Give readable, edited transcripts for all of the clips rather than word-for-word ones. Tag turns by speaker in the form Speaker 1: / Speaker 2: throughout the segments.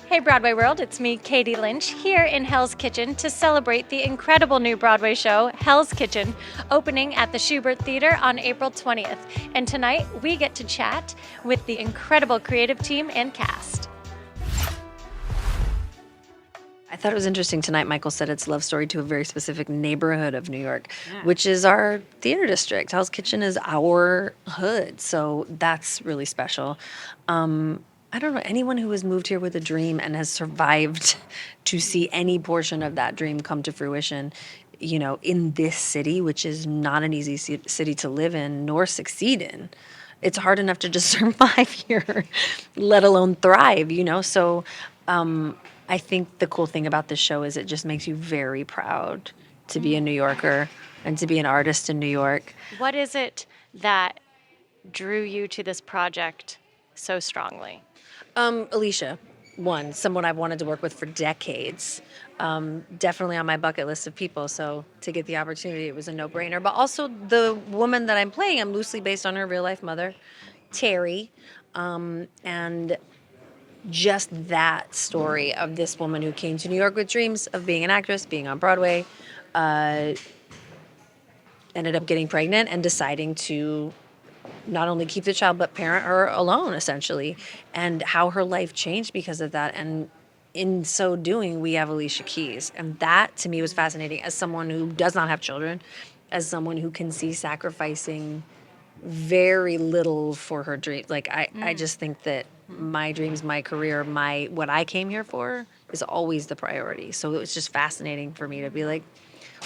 Speaker 1: Hey Broadway World, it's me, Katie Lynch, here in Hell's Kitchen to celebrate the incredible new Broadway show, Hell's Kitchen, opening at the Schubert Theater on April 20th. And tonight, we get to chat with the incredible creative team and cast.
Speaker 2: I thought it was interesting tonight. Michael said it's a love story to a very specific neighborhood of New York, which is our theater district. Hell's Kitchen is our hood, so that's really special. I don't know anyone who has moved here with a dream and has survived to see any portion of that dream come to fruition. In this city, which is not an easy city to live in nor succeed in. It's hard enough to just survive here, let alone thrive. So. I think the cool thing about this show is it just makes you very proud to be a New Yorker and to be an artist in New York.
Speaker 1: What is it that drew you to this project so strongly?
Speaker 2: Alicia, someone I've wanted to work with for decades. Definitely on my bucket list of people. So to get the opportunity, it was a no-brainer. But also the woman that I'm playing, I'm loosely based on her real-life mother, Terry, and just that story of this woman who came to New York with dreams of being an actress, being on Broadway, ended up getting pregnant and deciding to not only keep the child but parent her alone, essentially, and how her life changed because of that. And in so doing, we have Alicia Keys. And that, to me, was fascinating as someone who does not have children, as someone who can see sacrificing very little for her dreams. I just think that my dreams, my career, what I came here for is always the priority. So it was just fascinating for me to be like,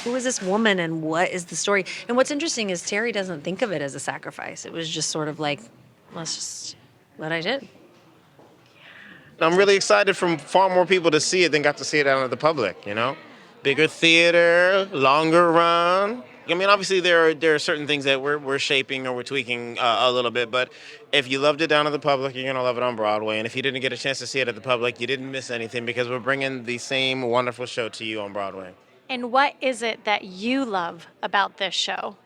Speaker 2: who is this woman and what is the story? And what's interesting is Terry doesn't think of it as a sacrifice. It was just sort of like, let's just what I did.
Speaker 3: I'm really excited for far more people to see it than got to see it out of the public, Bigger theater, longer run. I mean, obviously there are certain things that we're shaping or we're tweaking a little bit, but if you loved it down to the public, you're going to love it on Broadway. And if you didn't get a chance to see it at the public, you didn't miss anything because we're bringing the same wonderful show to you on Broadway.
Speaker 1: And what is it that you love about this show?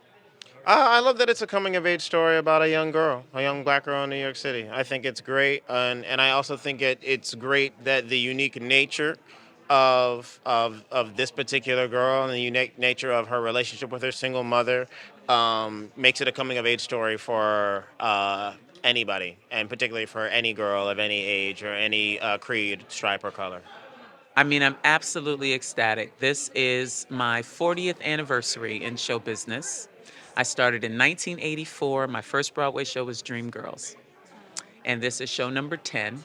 Speaker 3: I love that it's a coming-of-age story about a young girl, a young black girl in New York City. I think it's great, and I also think it's great that the unique nature of this particular girl and the unique nature of her relationship with her single mother makes it a coming-of-age story for anybody, and particularly for any girl of any age or any creed, stripe, or color.
Speaker 4: I mean, I'm absolutely ecstatic. This is my 40th anniversary in show business. I started in 1984. My first Broadway show was Dreamgirls. And this is show number 10.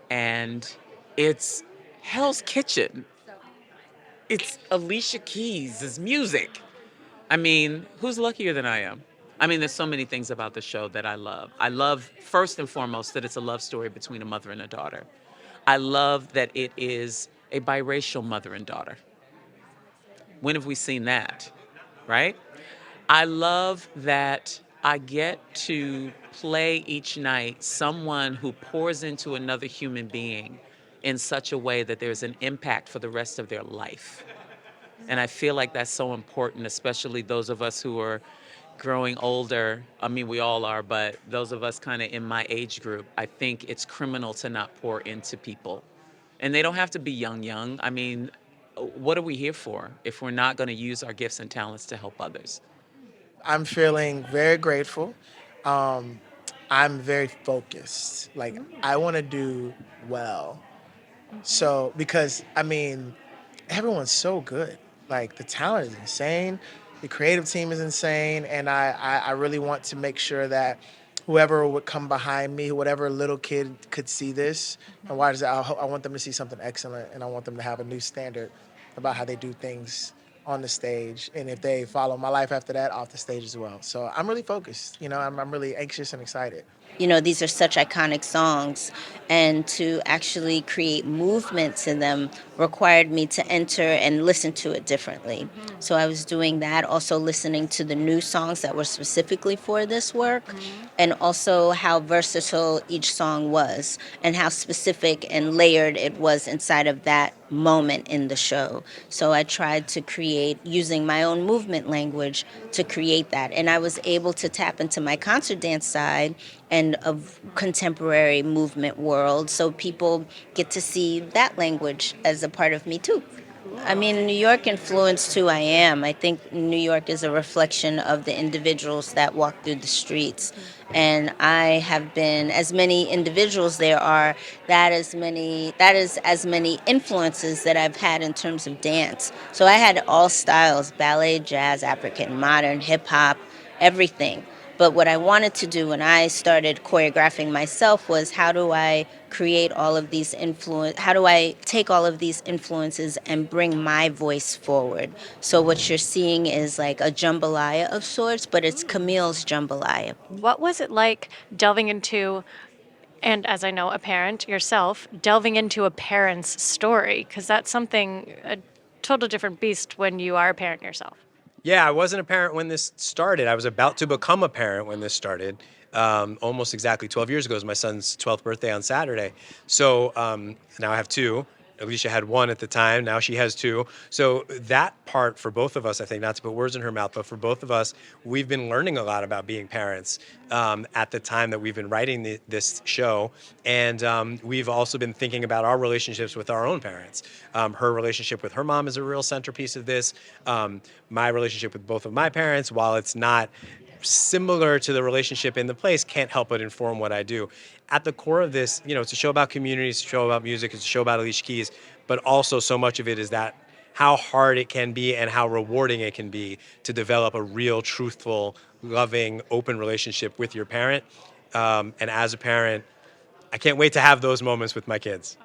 Speaker 4: And it's Hell's Kitchen. It's Alicia Keys' music. I mean, who's luckier than I am? I mean, there's so many things about the show that I love. I love, first and foremost, that it's a love story between a mother and a daughter. I love that it is a biracial mother and daughter. When have we seen that, right? I love that I get to play each night someone who pours into another human being in such a way that there's an impact for the rest of their life. And I feel like that's so important, especially those of us who are growing older. I mean, we all are, but those of us kind of in my age group, I think it's criminal to not pour into people. And they don't have to be young. I mean, what are we here for if we're not going to use our gifts and talents to help others?
Speaker 5: I'm feeling very grateful. I'm very focused. I want to do well. So, because, everyone's so good. The talent is insane. The creative team is insane. And I really want to make sure that whoever would come behind me, whatever little kid could see this and watch it, I want them to see something excellent. And I want them to have a new standard about how they do things on the stage, and if they follow my life after that, off the stage as well. So I'm really focused. I'm really anxious and excited.
Speaker 6: These are such iconic songs, and to actually create movement to them required me to enter and listen to it differently. So I was doing that, also listening to the new songs that were specifically for this work, and also how versatile each song was, and how specific and layered it was inside of that moment in the show. So I tried to create, using my own movement language, to create that. And I was able to tap into my concert dance side and of contemporary movement world. So people get to see that language as a part of me too. I mean, New York influenced who I am. I think New York is a reflection of the individuals that walk through the streets. And I have been, as many individuals there are, that is as many influences that I've had in terms of dance. So I had all styles: ballet, jazz, African, modern, hip hop, everything. But what I wanted to do when I started choreographing myself was, how do I create all of these how do I take all of these influences and bring my voice forward? So what you're seeing is like a jambalaya of sorts, but it's Camille's jambalaya.
Speaker 1: What was it like delving into, and as I know, a parent yourself, delving into a parent's story? Because that's something, a total different beast when you are a parent yourself.
Speaker 7: Yeah, I wasn't a parent when this started. I was about to become a parent when this started. Almost exactly 12 years ago. It was my son's 12th birthday on Saturday. So now I have two. Alicia had one at the time. Now she has two. So that part for both of us, I think, not to put words in her mouth, but for both of us, we've been learning a lot about being parents at the time that we've been writing this show. And we've also been thinking about our relationships with our own parents. Her relationship with her mom is a real centerpiece of this. My relationship with both of my parents, while it's not similar to the relationship in the place, can't help but inform what I do. At the core of this, it's a show about community, it's a show about music, it's a show about Alicia Keys, but also so much of it is that how hard it can be and how rewarding it can be to develop a real, truthful, loving, open relationship with your parent. And as a parent, I can't wait to have those moments with my kids.